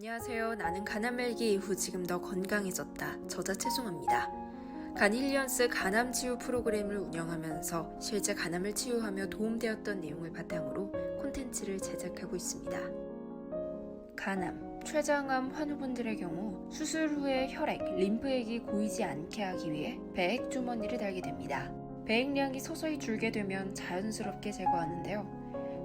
안녕하세요. 나는 간암말기 이후 지금 더 건강해졌다. 저자 최송아입니다. 간힐리언스 간암 치유 프로그램을 운영하면서 실제 간암을 치유하며 도움되었던 내용을 바탕으로 콘텐츠를 제작하고 있습니다. 간암, 췌장암 환우분들의 경우 수술 후에 혈액, 림프액이 고이지 않게 하기 위해 배액 주머니를 달게 됩니다. 배액량이 서서히 줄게 되면 자연스럽게 제거하는데요.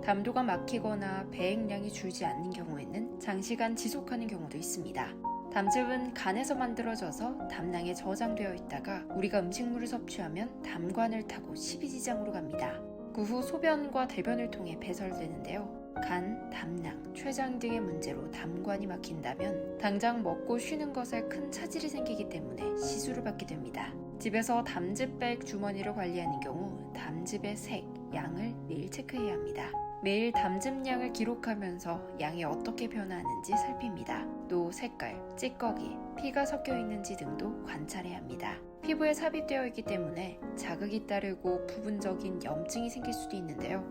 담도가 막히거나 배액량이 줄지 않는 경우에는 장시간 지속하는 경우도 있습니다. 담즙은 간에서 만들어져서 담낭에 저장되어 있다가 우리가 음식물을 섭취하면 담관을 타고 십이지장으로 갑니다. 그 후 소변과 대변을 통해 배설되는데요. 간, 담낭, 췌장 등의 문제로 담관이 막힌다면 당장 먹고 쉬는 것에 큰 차질이 생기기 때문에 시술을 받게 됩니다. 집에서 담즙 배액 주머니를 관리하는 경우 담즙의 색, 양을 매일 체크해야 합니다. 매일 담즙량을 기록하면서 양이 어떻게 변화하는지 살핍니다. 또 색깔, 찌꺼기, 피가 섞여 있는지 등도 관찰해야 합니다. 피부에 삽입되어 있기 때문에 자극이 따르고 부분적인 염증이 생길 수도 있는데요.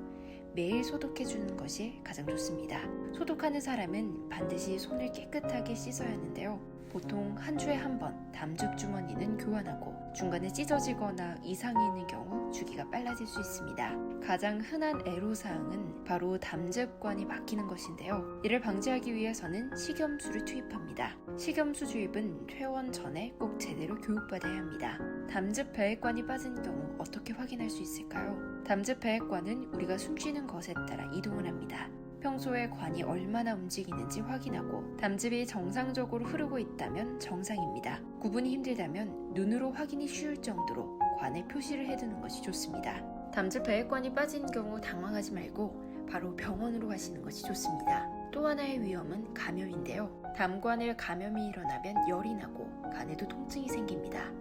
매일 소독해주는 것이 가장 좋습니다. 소독하는 사람은 반드시 손을 깨끗하게 씻어야 하는데요. 보통 한 주에 한 번 담즙 주머니는 교환하고 중간에 찢어지거나 이상이 있는 경우 주기가 빨라질 수 있습니다. 가장 흔한 애로사항은 바로 담즙관이 막히는 것인데요. 이를 방지하기 위해서는 식염수를 투입합니다. 식염수 주입은 퇴원 전에 꼭 제대로 교육받아야 합니다. 담즙 배액관이 빠진 경우 어떻게 확인할 수 있을까요? 담즙 배액관은 우리가 숨쉬는 것에 따라 이동을 합니다. 평소에 관이 얼마나 움직이는지 확인하고 담즙이 정상적으로 흐르고 있다면 정상입니다. 구분이 힘들다면 눈으로 확인이 쉬울 정도로 관에 표시를 해두는 것이 좋습니다. 담즙 배액관이 빠진 경우 당황하지 말고 바로 병원으로 가시는 것이 좋습니다. 또 하나의 위험은 감염인데요. 담관에 감염이 일어나면 열이 나고 간에도 통증이 생깁니다.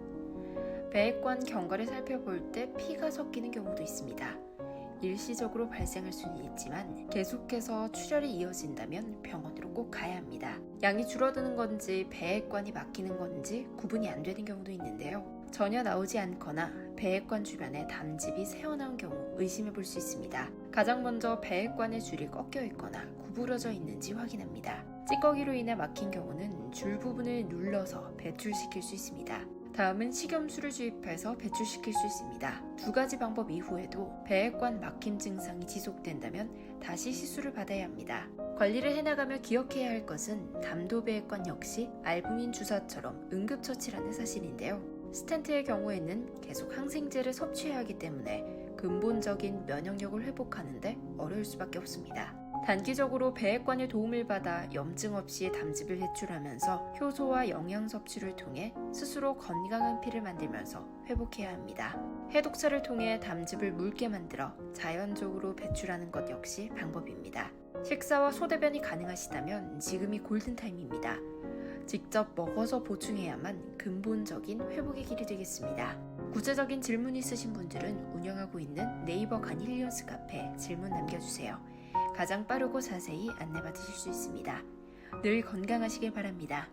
배액관 경과를 살펴볼 때 피가 섞이는 경우도 있습니다. 일시적으로 발생할 수는 있지만 계속해서 출혈이 이어진다면 병원으로 꼭 가야 합니다. 양이 줄어드는 건지 배액관이 막히는 건지 구분이 안 되는 경우도 있는데요. 전혀 나오지 않거나 배액관 주변에 담즙이 새어나온 경우 의심해 볼 수 있습니다. 가장 먼저 배액관의 줄이 꺾여 있거나 구부러져 있는지 확인합니다. 찌꺼기로 인해 막힌 경우는 줄 부분을 눌러서 배출시킬 수 있습니다. 다음은 식염수를 주입해서 배출시킬 수 있습니다. 두 가지 방법 이후에도 배액관 막힘 증상이 지속된다면 다시 시술을 받아야 합니다. 관리를 해나가며 기억해야 할 것은 담도 배액관 역시 알부민 주사처럼 응급처치라는 사실인데요. 스텐트의 경우에는 계속 항생제를 섭취해야 하기 때문에 근본적인 면역력을 회복하는데 어려울 수밖에 없습니다. 단기적으로 배액관의 도움을 받아 염증 없이 담즙을 배출하면서 효소와 영양 섭취를 통해 스스로 건강한 피를 만들면서 회복해야 합니다. 해독차를 통해 담즙을 묽게 만들어 자연적으로 배출하는 것 역시 방법입니다. 식사와 소대변이 가능하시다면 지금이 골든타임입니다. 직접 먹어서 보충해야만 근본적인 회복의 길이 되겠습니다. 구체적인 질문 있으신 분들은 운영하고 있는 네이버 간힐리언스 카페에 질문 남겨주세요. 가장 빠르고 자세히 안내받으실 수 있습니다. 늘 건강하시길 바랍니다.